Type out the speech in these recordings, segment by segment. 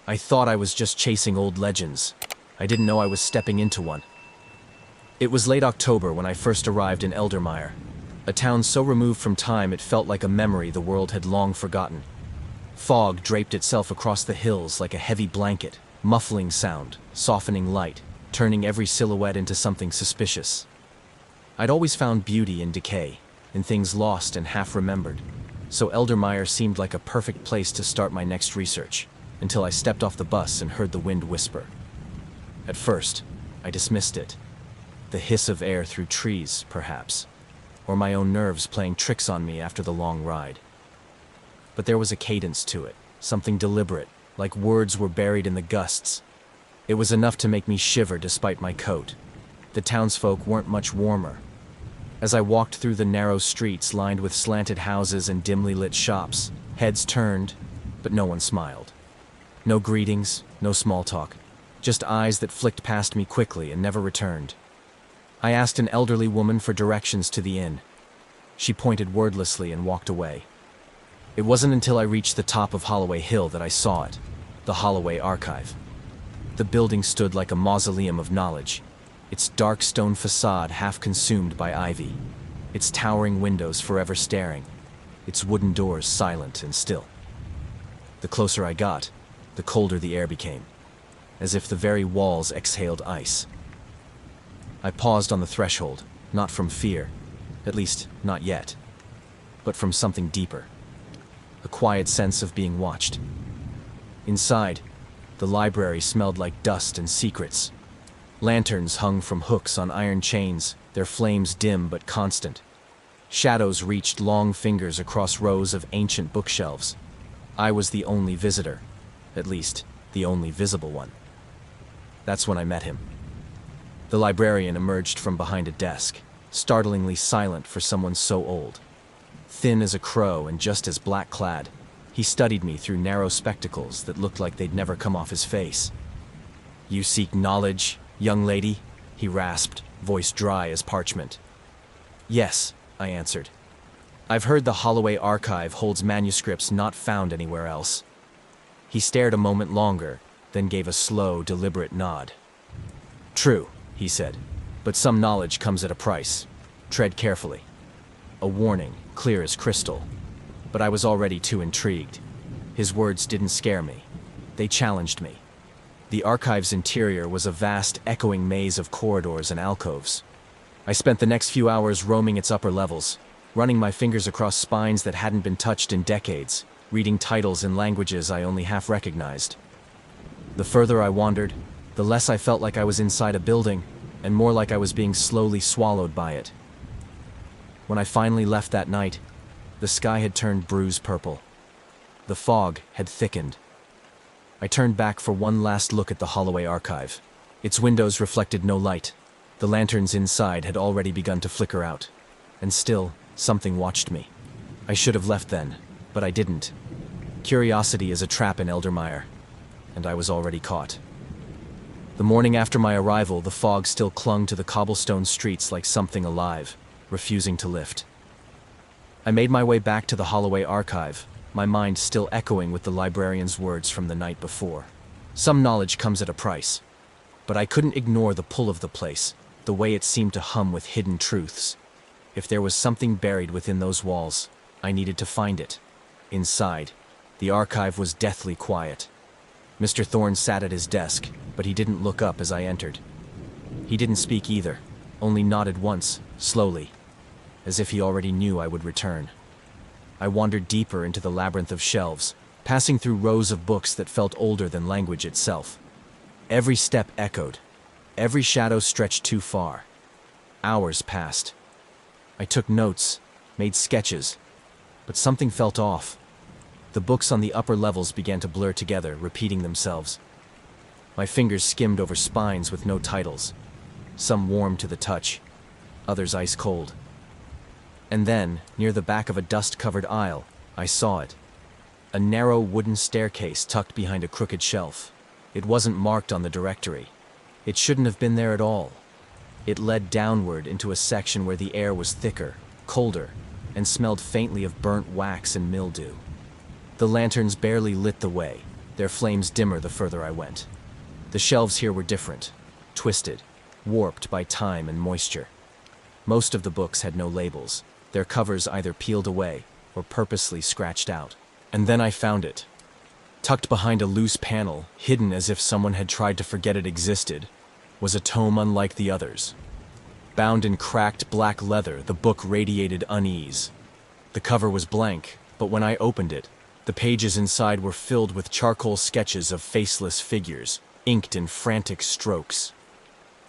I thought I was just chasing old legends. I didn't know I was stepping into one. It was late October when I first arrived in Eldermire, a town so removed from time it felt like a memory the world had long forgotten. Fog draped itself across the hills like a heavy blanket, muffling sound, softening light, turning every silhouette into something suspicious. I'd always found beauty in decay, in things lost and half-remembered, so Eldermire seemed like a perfect place to start my next research, until I stepped off the bus and heard the wind whisper. At first, I dismissed it. The hiss of air through trees, perhaps, or my own nerves playing tricks on me after the long ride. But there was a cadence to it, something deliberate, like words were buried in the gusts. It was enough to make me shiver despite my coat. The townsfolk weren't much warmer. As I walked through the narrow streets lined with slanted houses and dimly lit shops, heads turned, but no one smiled. No greetings, no small talk, just eyes that flicked past me quickly and never returned. I asked an elderly woman for directions to the inn. She pointed wordlessly and walked away. It wasn't until I reached the top of Holloway Hill that I saw it, the Holloway Archive. The building stood like a mausoleum of knowledge, its dark stone facade half consumed by ivy, its towering windows forever staring, its wooden doors silent and still. The closer I got, the colder the air became, as if the very walls exhaled ice. I paused on the threshold, not from fear, at least not yet, but from something deeper. A quiet sense of being watched. Inside, the library smelled like dust and secrets. Lanterns hung from hooks on iron chains, their flames dim but constant. Shadows reached long fingers across rows of ancient bookshelves. I was the only visitor, at least, the only visible one. That's when I met him. The librarian emerged from behind a desk, startlingly silent for someone so old. Thin as a crow and just as black-clad, he studied me through narrow spectacles that looked like they'd never come off his face. "You seek knowledge, young lady?" he rasped, voice dry as parchment. "Yes," I answered. "I've heard the Holloway Archive holds manuscripts not found anywhere else." He stared a moment longer, then gave a slow, deliberate nod. "True," he said, "but some knowledge comes at a price. Tread carefully." A warning, clear as crystal. But I was already too intrigued. His words didn't scare me. They challenged me. The archive's interior was a vast, echoing maze of corridors and alcoves. I spent the next few hours roaming its upper levels, running my fingers across spines that hadn't been touched in decades, reading titles in languages I only half recognized. The further I wandered, the less I felt like I was inside a building, and more like I was being slowly swallowed by it. When I finally left that night, the sky had turned bruise purple. The fog had thickened. I turned back for one last look at the Holloway Archive. Its windows reflected no light. The lanterns inside had already begun to flicker out. And still, something watched me. I should have left then, but I didn't. Curiosity is a trap in Eldermire, and I was already caught. The morning after my arrival, the fog still clung to the cobblestone streets like something alive, refusing to lift. I made my way back to the Holloway Archive, my mind still echoing with the librarian's words from the night before. Some knowledge comes at a price, but I couldn't ignore the pull of the place, the way it seemed to hum with hidden truths. If there was something buried within those walls, I needed to find it. Inside, the archive was deathly quiet. Mr. Thorne sat at his desk, but he didn't look up as I entered. He didn't speak either, only nodded once, slowly, as if he already knew I would return. I wandered deeper into the labyrinth of shelves, passing through rows of books that felt older than language itself. Every step echoed. Every shadow stretched too far. Hours passed. I took notes, made sketches, but something felt off. The books on the upper levels began to blur together, repeating themselves. My fingers skimmed over spines with no titles, some warm to the touch, others ice cold. And then, near the back of a dust-covered aisle, I saw it. A narrow wooden staircase tucked behind a crooked shelf. It wasn't marked on the directory. It shouldn't have been there at all. It led downward into a section where the air was thicker, colder, and smelled faintly of burnt wax and mildew. The lanterns barely lit the way, their flames dimmer the further I went. The shelves here were different, twisted, warped by time and moisture. Most of the books had no labels, their covers either peeled away or purposely scratched out. And then I found it. Tucked behind a loose panel, hidden as if someone had tried to forget it existed, was a tome unlike the others. Bound in cracked black leather, the book radiated unease. The cover was blank, but when I opened it, the pages inside were filled with charcoal sketches of faceless figures, inked in frantic strokes.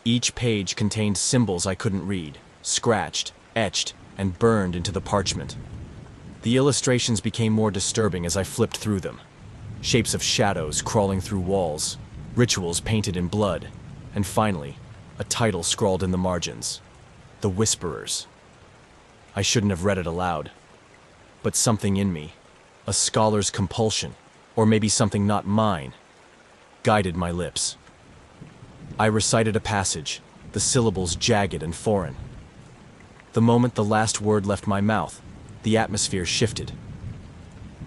Each page contained symbols I couldn't read, scratched, etched, and burned into the parchment. The illustrations became more disturbing as I flipped through them. Shapes of shadows crawling through walls, rituals painted in blood, and finally, a title scrawled in the margins: The Whisperers. I shouldn't have read it aloud, but something in me, a scholar's compulsion, or maybe something not mine, guided my lips. I recited a passage, the syllables jagged and foreign. The moment the last word left my mouth, the atmosphere shifted.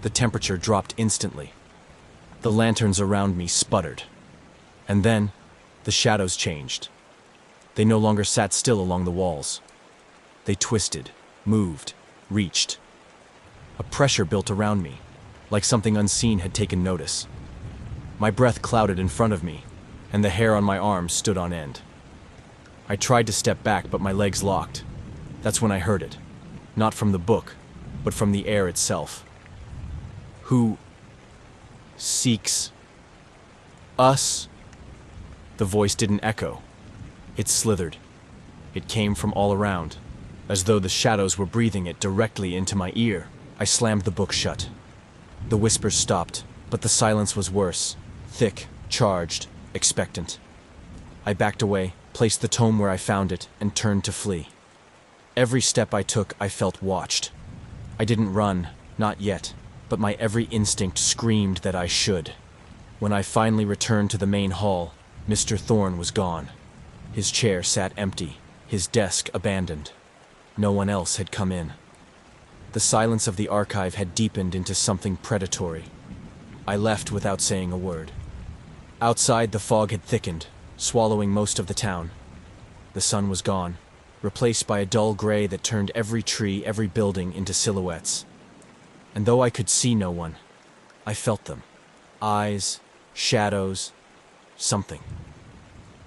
The temperature dropped instantly. The lanterns around me sputtered. And then, the shadows changed. They no longer sat still along the walls. They twisted, moved, reached. A pressure built around me, like something unseen had taken notice. My breath clouded in front of me, and the hair on my arms stood on end. I tried to step back, but my legs locked. That's when I heard it. Not from the book, but from the air itself. Who seeks us? The voice didn't echo. It slithered. It came from all around, as though the shadows were breathing it directly into my ear. I slammed the book shut. The whispers stopped, but the silence was worse. Thick, charged, expectant. I backed away, placed the tome where I found it, and turned to flee. Every step I took, I felt watched. I didn't run, not yet, but my every instinct screamed that I should. When I finally returned to the main hall, Mr. Thorne was gone. His chair sat empty, his desk abandoned. No one else had come in. The silence of the archive had deepened into something predatory. I left without saying a word. Outside, the fog had thickened, swallowing most of the town. The sun was gone, replaced by a dull gray that turned every tree, every building into silhouettes. And though I could see no one, I felt them. Eyes, shadows, something.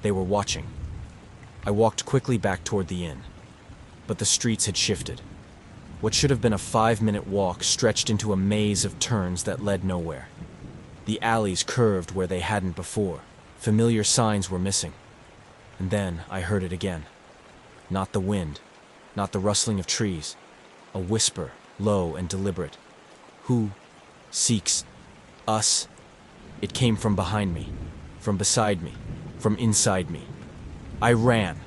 They were watching. I walked quickly back toward the inn, but the streets had shifted. What should have been a 5-minute walk stretched into a maze of turns that led nowhere. The alleys curved where they hadn't before. Familiar signs were missing. And then I heard it again. Not the wind, not the rustling of trees. A whisper, low and deliberate. Who seeks us? It came from behind me, from beside me, from inside me. I ran.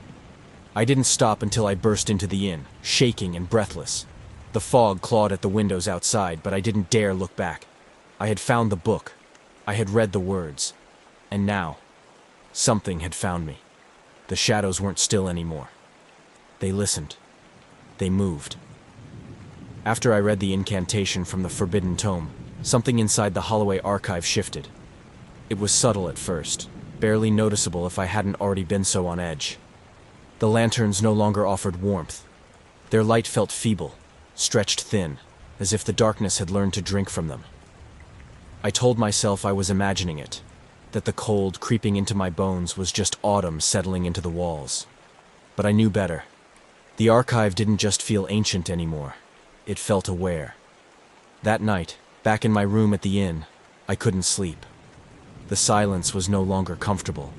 I didn't stop until I burst into the inn, shaking and breathless. The fog clawed at the windows outside, but I didn't dare look back. I had found the book. I had read the words. And now, something had found me. The shadows weren't still anymore. They listened. They moved. After I read the incantation from the forbidden tome, something inside the Holloway archive shifted. It was subtle at first, barely noticeable if I hadn't already been so on edge. The lanterns no longer offered warmth. Their light felt feeble, stretched thin, as if the darkness had learned to drink from them. I told myself I was imagining it, that the cold creeping into my bones was just autumn settling into the walls. But I knew better. The archive didn't just feel ancient anymore. It felt aware. That night, back in my room at the inn, I couldn't sleep. The silence was no longer comfortable.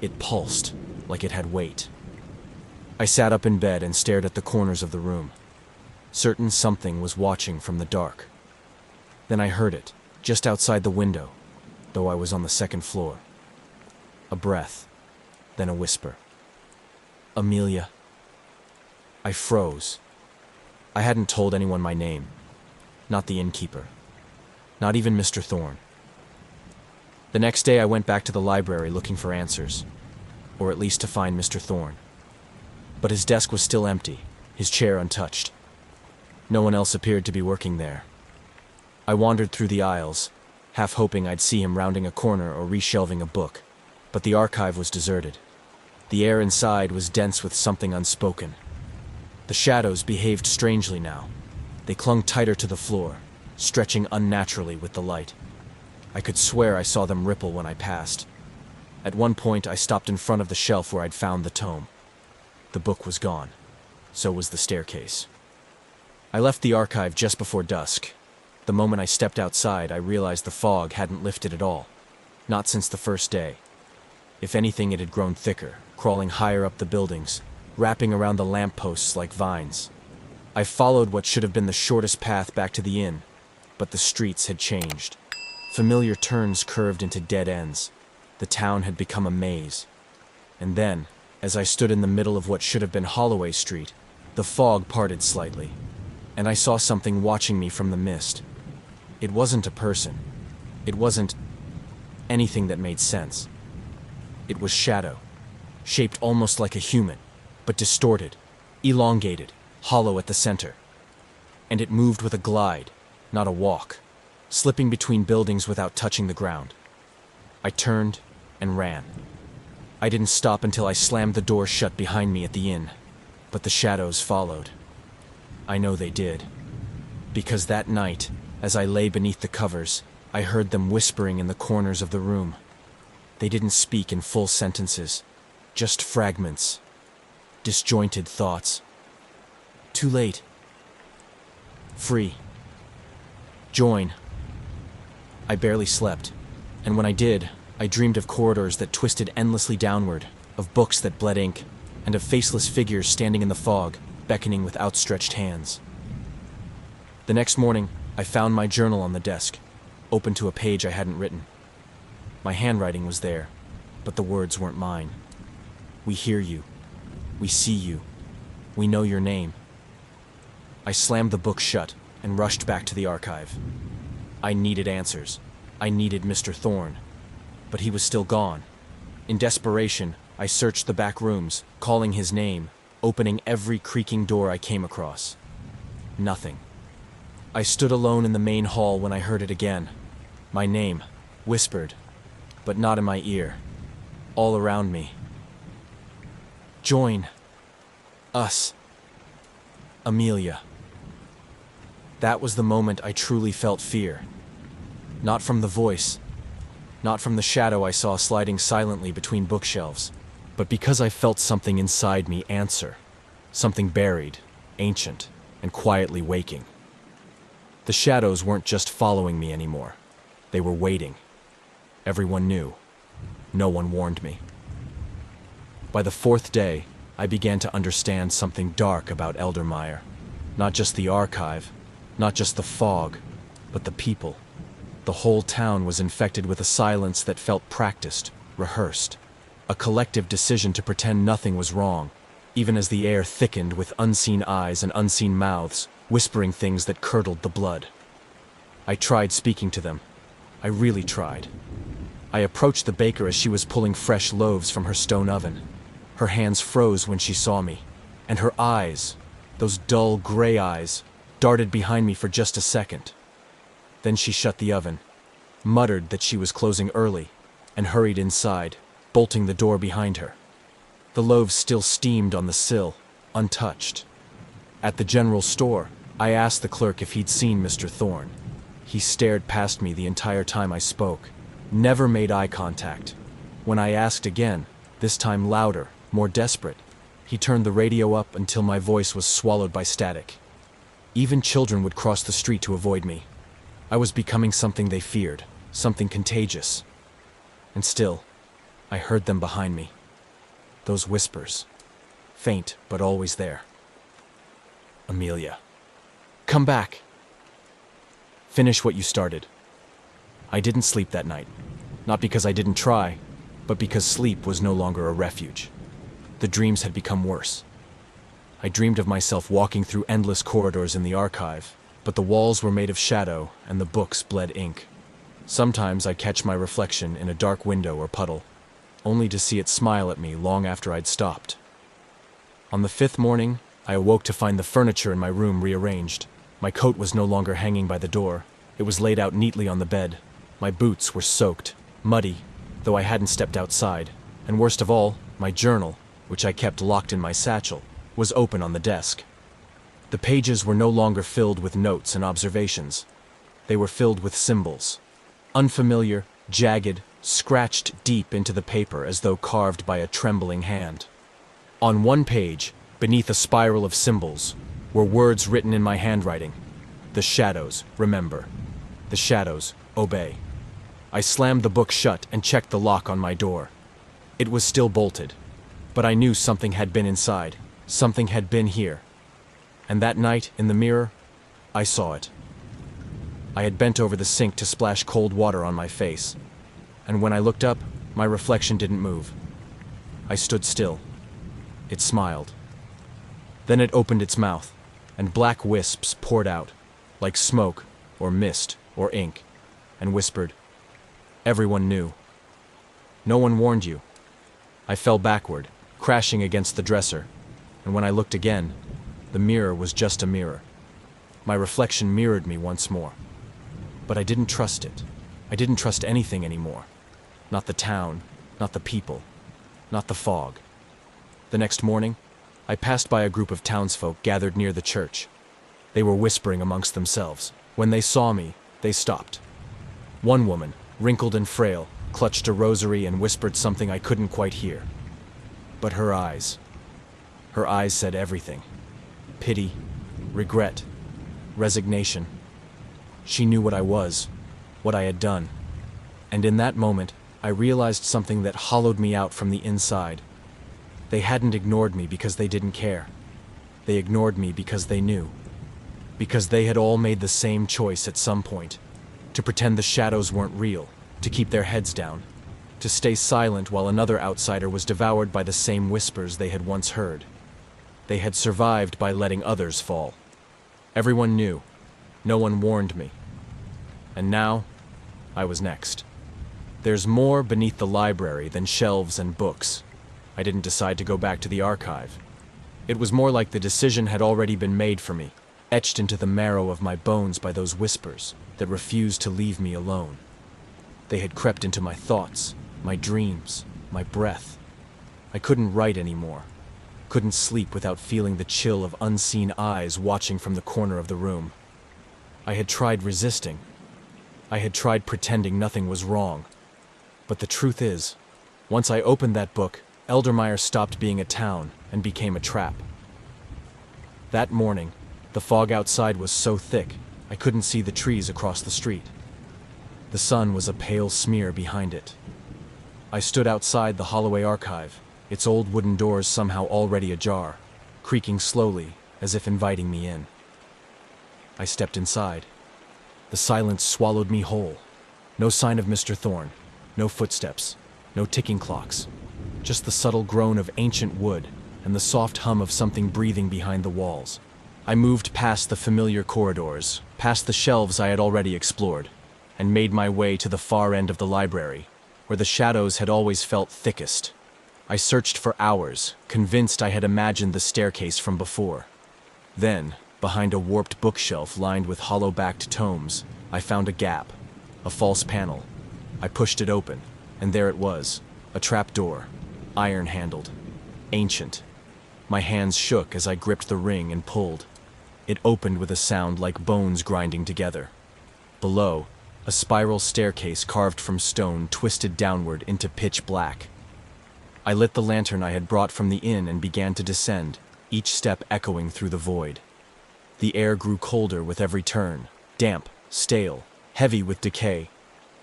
It pulsed, like it had weight. I sat up in bed and stared at the corners of the room, certain something was watching from the dark. Then I heard it, just outside the window, though I was on the second floor. A breath, then a whisper. Amelia. I froze. I hadn't told anyone my name. Not the innkeeper. Not even Mr. Thorne. The next day I went back to the library looking for answers, or at least to find Mr. Thorne. But his desk was still empty, his chair untouched. No one else appeared to be working there. I wandered through the aisles, half hoping I'd see him rounding a corner or reshelving a book. But the archive was deserted. The air inside was dense with something unspoken. The shadows behaved strangely now. They clung tighter to the floor, stretching unnaturally with the light. I could swear I saw them ripple when I passed. At one point, I stopped in front of the shelf where I'd found the tome. The book was gone. So was the staircase. I left the archive just before dusk. The moment I stepped outside, I realized the fog hadn't lifted at all. Not since the first day. If anything, it had grown thicker, crawling higher up the buildings, wrapping around the lampposts like vines. I followed what should have been the shortest path back to the inn, but the streets had changed. Familiar turns curved into dead ends. The town had become a maze. And then, as I stood in the middle of what should have been Holloway Street, the fog parted slightly, and I saw something watching me from the mist. It wasn't a person. It wasn't anything that made sense. It was shadow, shaped almost like a human, but distorted, elongated, hollow at the center. And it moved with a glide, not a walk, slipping between buildings without touching the ground. I turned and ran. I didn't stop until I slammed the door shut behind me at the inn, but the shadows followed. I know they did, because that night, as I lay beneath the covers, I heard them whispering in the corners of the room. They didn't speak in full sentences, just fragments, disjointed thoughts. Too late. Free. Join. I barely slept, and when I did, I dreamed of corridors that twisted endlessly downward, of books that bled ink, and of faceless figures standing in the fog, beckoning with outstretched hands. The next morning, I found my journal on the desk, open to a page I hadn't written. My handwriting was there, but the words weren't mine. We hear you. We see you. We know your name. I slammed the book shut and rushed back to the archive. I needed answers. I needed Mr. Thorne. But he was still gone. In desperation, I searched the back rooms, calling his name, opening every creaking door I came across. Nothing. I stood alone in the main hall when I heard it again. My name, whispered, but not in my ear. All around me. Join. Us. Amelia. That was the moment I truly felt fear. Not from the voice, not from the shadow I saw sliding silently between bookshelves, but because I felt something inside me answer. Something buried, ancient, and quietly waking. The shadows weren't just following me anymore. They were waiting. Everyone knew. No one warned me. By the fourth day, I began to understand something dark about Eldermire. Not just the archive, not just the fog, but the people. The whole town was infected with a silence that felt practiced, rehearsed. A collective decision to pretend nothing was wrong, even as the air thickened with unseen eyes and unseen mouths, whispering things that curdled the blood. I tried speaking to them. I really tried. I approached the baker as she was pulling fresh loaves from her stone oven. Her hands froze when she saw me, and her eyes, those dull gray eyes, darted behind me for just a second. Then she shut the oven, muttered that she was closing early, and hurried inside, bolting the door behind her. The loaves still steamed on the sill, untouched. At the general store, I asked the clerk if he'd seen Mr. Thorne. He stared past me the entire time I spoke, never made eye contact. When I asked again, this time louder, more desperate, he turned the radio up until my voice was swallowed by static. Even children would cross the street to avoid me. I was becoming something they feared, something contagious. And still, I heard them behind me. Those whispers, faint but always there. Amelia, come back. Finish what you started. I didn't sleep that night, not because I didn't try, but because sleep was no longer a refuge. The dreams had become worse. I dreamed of myself walking through endless corridors in the archive, but the walls were made of shadow and the books bled ink. Sometimes I'd catch my reflection in a dark window or puddle, only to see it smile at me long after I'd stopped. On the fifth morning, I awoke to find the furniture in my room rearranged. My coat was no longer hanging by the door. It was laid out neatly on the bed, My boots were soaked, muddy, though I hadn't stepped outside, and worst of all, my journal, which I kept locked in my satchel, was open on the desk. The pages were no longer filled with notes and observations. They were filled with symbols. Unfamiliar, jagged, scratched deep into the paper as though carved by a trembling hand. On one page, beneath a spiral of symbols, were words written in my handwriting. The shadows, remember. The shadows, obey. I slammed the book shut and checked the lock on my door. It was still bolted, but I knew something had been inside. Something had been here. And that night, in the mirror, I saw it. I had bent over the sink to splash cold water on my face, and when I looked up, my reflection didn't move. I stood still. It smiled. Then it opened its mouth, and black wisps poured out, like smoke, or mist, or ink, and whispered. Everyone knew. No one warned you. I fell backward, crashing against the dresser, and when I looked again, the mirror was just a mirror. My reflection mirrored me once more. But I didn't trust it. I didn't trust anything anymore. Not the town, not the people, not the fog. The next morning, I passed by a group of townsfolk gathered near the church. They were whispering amongst themselves. When they saw me, they stopped. One woman, wrinkled and frail, clutched a rosary and whispered something I couldn't quite hear. But her eyes said everything. Pity, regret, resignation. She knew what I was, what I had done. And in that moment, I realized something that hollowed me out from the inside. They hadn't ignored me because they didn't care. They ignored me because they knew. Because they had all made the same choice at some point. To pretend the shadows weren't real, to keep their heads down, to stay silent while another outsider was devoured by the same whispers they had once heard. They had survived by letting others fall. Everyone knew. No one warned me. And now, I was next. There's more beneath the library than shelves and books. I didn't decide to go back to the archive. It was more like the decision had already been made for me, etched into the marrow of my bones by those whispers that refused to leave me alone. They had crept into my thoughts, my dreams, my breath. I couldn't write anymore. Couldn't sleep without feeling the chill of unseen eyes watching from the corner of the room. I had tried resisting. I had tried pretending nothing was wrong. But the truth is, once I opened that book, Eldermire stopped being a town and became a trap. That morning, the fog outside was so thick, I couldn't see the trees across the street. The sun was a pale smear behind it. I stood outside the Holloway archive, its old wooden doors somehow already ajar, creaking slowly as if inviting me in. I stepped inside. The silence swallowed me whole. No sign of Mr. Thorne, no footsteps, no ticking clocks, just the subtle groan of ancient wood and the soft hum of something breathing behind the walls. I moved past the familiar corridors, past the shelves I had already explored, and made my way to the far end of the library, where the shadows had always felt thickest. I searched for hours, convinced I had imagined the staircase from before. Then, behind a warped bookshelf lined with hollow-backed tomes, I found a gap, a false panel. I pushed it open, and there it was, a trapdoor, iron-handled, ancient. My hands shook as I gripped the ring and pulled. It opened with a sound like bones grinding together. Below, a spiral staircase carved from stone twisted downward into pitch black. I lit the lantern I had brought from the inn and began to descend, each step echoing through the void. The air grew colder with every turn, damp, stale, heavy with decay.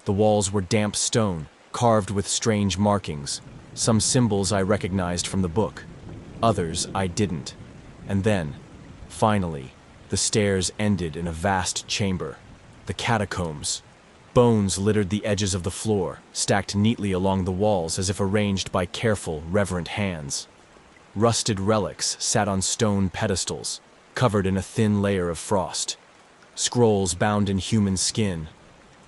The walls were damp stone, carved with strange markings, some symbols I recognized from the book, others I didn't. And then, finally, the stairs ended in a vast chamber, the catacombs. Bones littered the edges of the floor, stacked neatly along the walls as if arranged by careful, reverent hands. Rusted relics sat on stone pedestals, covered in a thin layer of frost. Scrolls bound in human skin,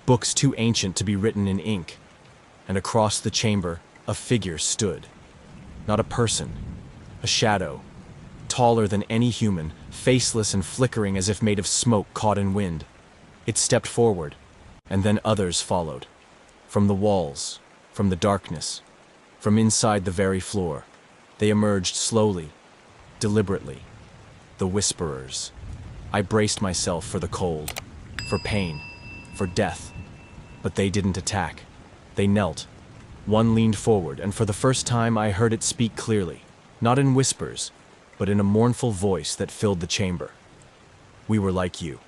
books too ancient to be written in ink. And across the chamber, a figure stood. Not a person, a shadow, taller than any human, faceless and flickering as if made of smoke caught in wind. It stepped forward, And then others followed. From the walls, from the darkness, from inside the very floor, they emerged slowly, deliberately. The whisperers. I braced myself for the cold, for pain, for death. But they didn't attack. They knelt. One leaned forward, and for the first time I heard it speak clearly, not in whispers, but in a mournful voice that filled the chamber. We were like you.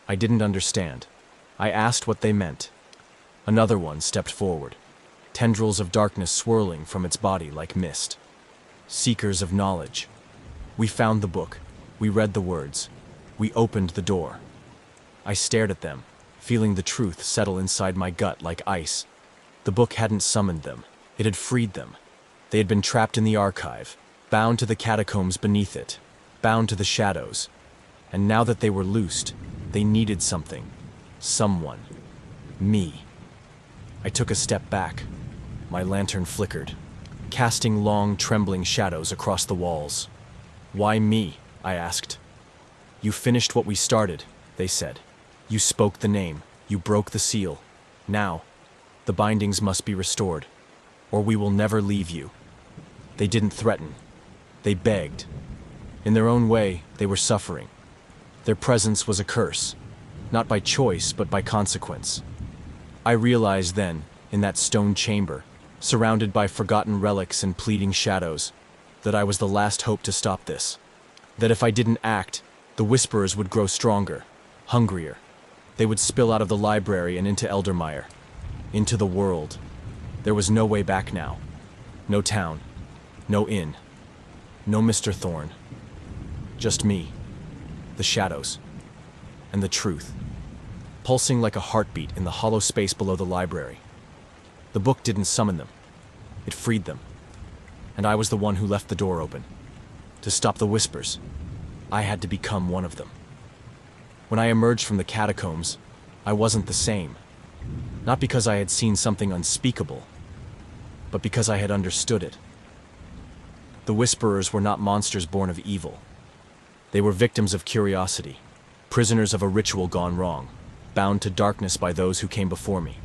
I didn't understand. I asked what they meant. Another one stepped forward, tendrils of darkness swirling from its body like mist. Seekers of knowledge. We found the book. We read the words. We opened the door. I stared at them, feeling the truth settle inside my gut like ice. The book hadn't summoned them. It had freed them. They had been trapped in the archive, bound to the catacombs beneath it, bound to the shadows. And now that they were loosed, they needed something. Someone. Me. I took a step back. My lantern flickered, casting long, trembling shadows across the walls. Why me? I asked. You finished what we started, they said. You spoke the name. You broke the seal. Now, the bindings must be restored, or we will never leave you. They didn't threaten. They begged. In their own way, they were suffering. Their presence was a curse, not by choice, but by consequence. I realized then, in that stone chamber, surrounded by forgotten relics and pleading shadows, that I was the last hope to stop this. That if I didn't act, the whisperers would grow stronger, hungrier. They would spill out of the library and into Eldermire, into the world. There was no way back now. No town, no inn, no Mr. Thorne. Just me, the shadows, and the truth, pulsing like a heartbeat in the hollow space below the library. The book didn't summon them. It freed them. And I was the one who left the door open. To stop the whispers, I had to become one of them. When I emerged from the catacombs, I wasn't the same. Not because I had seen something unspeakable, but because I had understood it. The whisperers were not monsters born of evil. They were victims of curiosity, prisoners of a ritual gone wrong, bound to darkness by those who came before me,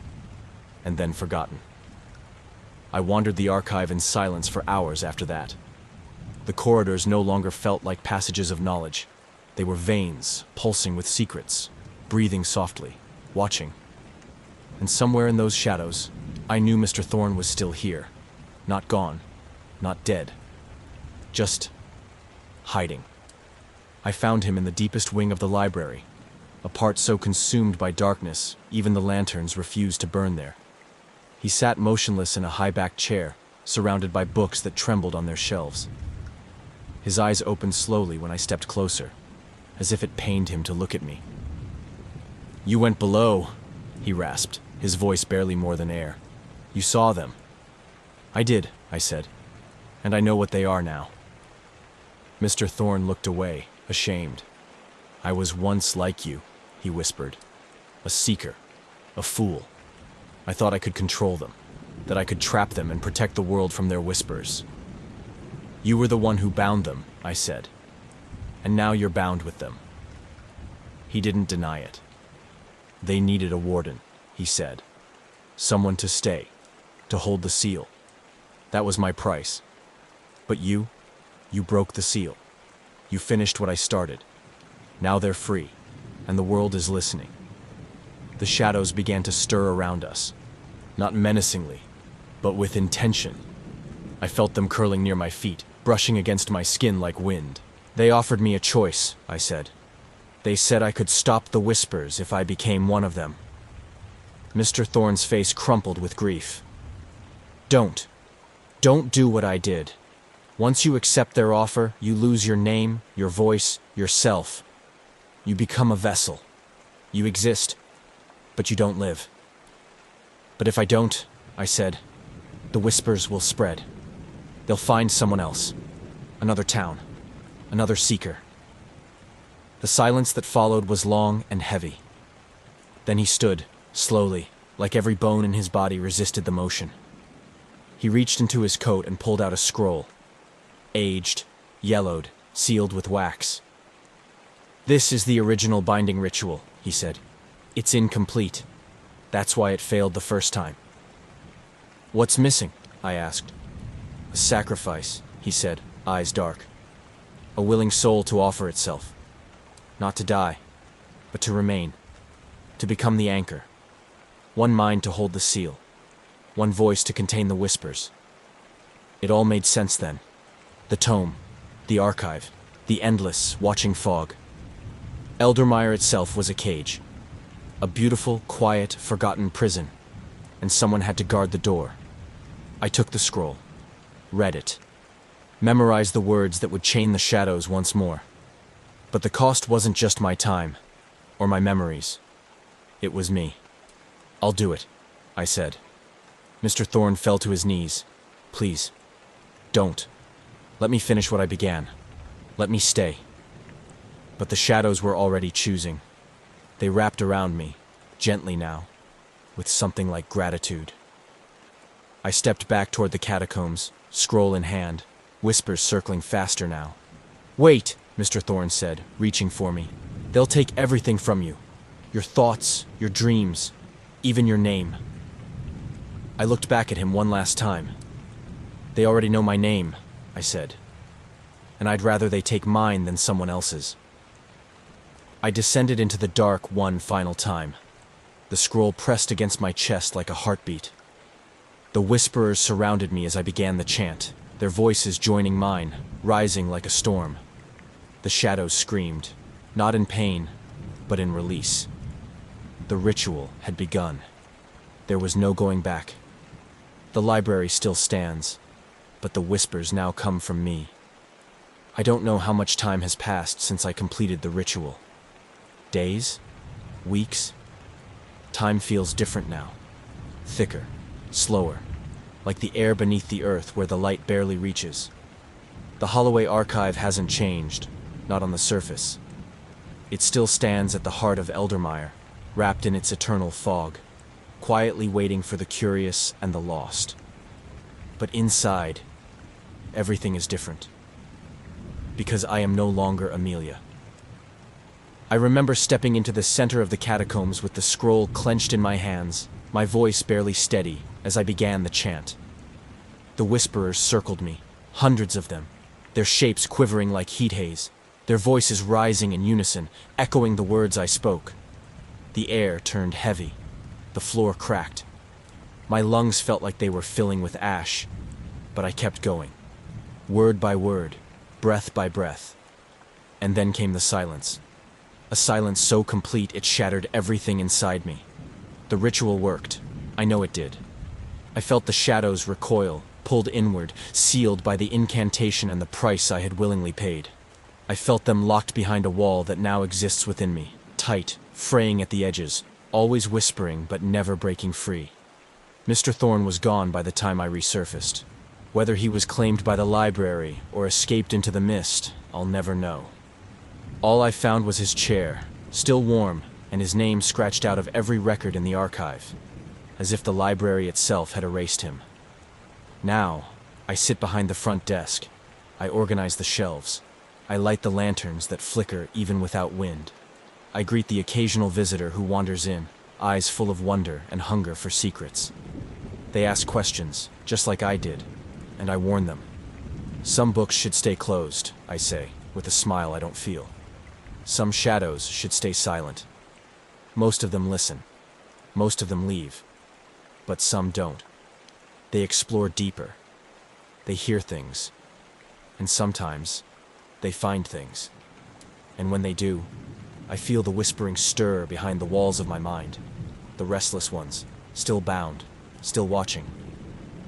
and then forgotten. I wandered the archive in silence for hours after that. The corridors no longer felt like passages of knowledge. They were veins, pulsing with secrets, breathing softly, watching. And somewhere in those shadows, I knew Mr. Thorne was still here. Not gone, not dead. Just hiding. I found him in the deepest wing of the library, a part so consumed by darkness, even the lanterns refused to burn there. He sat motionless in a high-backed chair, surrounded by books that trembled on their shelves. His eyes opened slowly when I stepped closer, as if it pained him to look at me. "You went below," he rasped, his voice barely more than air. "You saw them." "I did," I said, "and I know what they are now." Mr. Thorne looked away, ashamed. "I was once like you," he whispered. "A seeker, a fool. I thought I could control them, that I could trap them and protect the world from their whispers." "You were the one who bound them," I said, "and now you're bound with them." He didn't deny it. "They needed a warden," he said. "Someone to stay, to hold the seal. That was my price. But you broke the seal. You finished what I started. Now they're free, and the world is listening." The shadows began to stir around us, not menacingly, but with intention. I felt them curling near my feet, brushing against my skin like wind. "They offered me a choice," I said. "They said I could stop the whispers if I became one of them." Mr. Thorne's face crumpled with grief. Don't do what I did. Once you accept their offer, you lose your name, your voice, yourself. You become a vessel. You exist, but you don't live." "But if I don't," I said, "the whispers will spread. They'll find someone else, another town, another seeker." The silence that followed was long and heavy. Then he stood, slowly, like every bone in his body resisted the motion. He reached into his coat and pulled out a scroll. Aged, yellowed, sealed with wax. "This is the original binding ritual," he said. "It's incomplete. That's why it failed the first time. What's missing? I asked. A sacrifice, he said, eyes dark. A willing soul to offer itself. Not to die, but to remain. To become the anchor. One mind to hold the seal. One voice to contain the whispers. It all made sense then. The tome, the archive, the endless, watching fog. Eldermire itself was a cage. A beautiful, quiet, forgotten prison. And someone had to guard the door. I took the scroll. Read it. Memorized the words that would chain the shadows once more. But the cost wasn't just my time, or my memories. It was me. I'll do it, I said. Mr. Thorne fell to his knees. Please, don't. Let me finish what I began. Let me stay. But the shadows were already choosing. They wrapped around me, gently now, with something like gratitude. I stepped back toward the catacombs, scroll in hand, whispers circling faster now. Wait, Mr. Thorne said, reaching for me. They'll take everything from you. Your thoughts, your dreams, even your name. I looked back at him one last time. They already know my name, I said. And I'd rather they take mine than someone else's. I descended into the dark one final time. The scroll pressed against my chest like a heartbeat. The whisperers surrounded me as I began the chant, their voices joining mine, rising like a storm. The shadows screamed, not in pain, but in release. The ritual had begun. There was no going back. The library still stands, but the whispers now come from me. I don't know how much time has passed since I completed the ritual. Days? Weeks? Time feels different now. Thicker, slower, like the air beneath the earth where the light barely reaches. The Holloway archive hasn't changed, not on the surface. It still stands at the heart of Eldermire, wrapped in its eternal fog, quietly waiting for the curious and the lost. But inside, everything is different. Because I am no longer Amelia. I remember stepping into the center of the catacombs with the scroll clenched in my hands, my voice barely steady, as I began the chant. The whisperers circled me, hundreds of them, their shapes quivering like heat haze, their voices rising in unison, echoing the words I spoke. The air turned heavy, the floor cracked. My lungs felt like they were filling with ash, but I kept going, word by word, breath by breath. And then came the silence. A silence so complete it shattered everything inside me. The ritual worked. I know it did. I felt the shadows recoil, pulled inward, sealed by the incantation and the price I had willingly paid. I felt them locked behind a wall that now exists within me, tight, fraying at the edges, always whispering but never breaking free. Mr. Thorne was gone by the time I resurfaced. Whether he was claimed by the library or escaped into the mist, I'll never know. All I found was his chair, still warm, and his name scratched out of every record in the archive, as if the library itself had erased him. Now, I sit behind the front desk. I organize the shelves. I light the lanterns that flicker even without wind. I greet the occasional visitor who wanders in, eyes full of wonder and hunger for secrets. They ask questions, just like I did, and I warn them. Some books should stay closed, I say, with a smile I don't feel. Some shadows should stay silent. Most of them listen. Most of them leave. But some don't. They explore deeper. They hear things. And sometimes, they find things. And when they do, I feel the whispering stir behind the walls of my mind. The restless ones, still bound, still watching.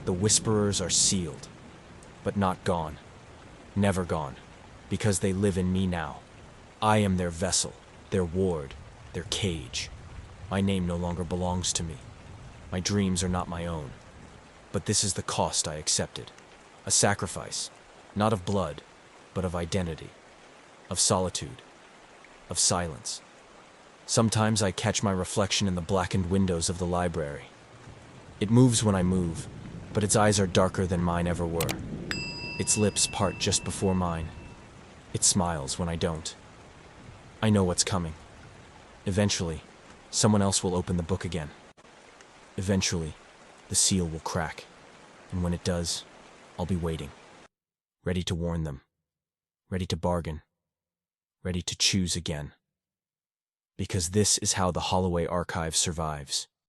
The whisperers are sealed, but not gone. Never gone, because they live in me now. I am their vessel, their ward, their cage. My name no longer belongs to me. My dreams are not my own. But this is the cost I accepted. A sacrifice, not of blood, but of identity, of solitude, of silence. Sometimes I catch my reflection in the blackened windows of the library. It moves when I move, but its eyes are darker than mine ever were. Its lips part just before mine. It smiles when I don't. I know what's coming. Eventually, someone else will open the book again. Eventually, the seal will crack, and when it does, I'll be waiting, ready to warn them, ready to bargain, ready to choose again. Because this is how the Holloway Archive survives.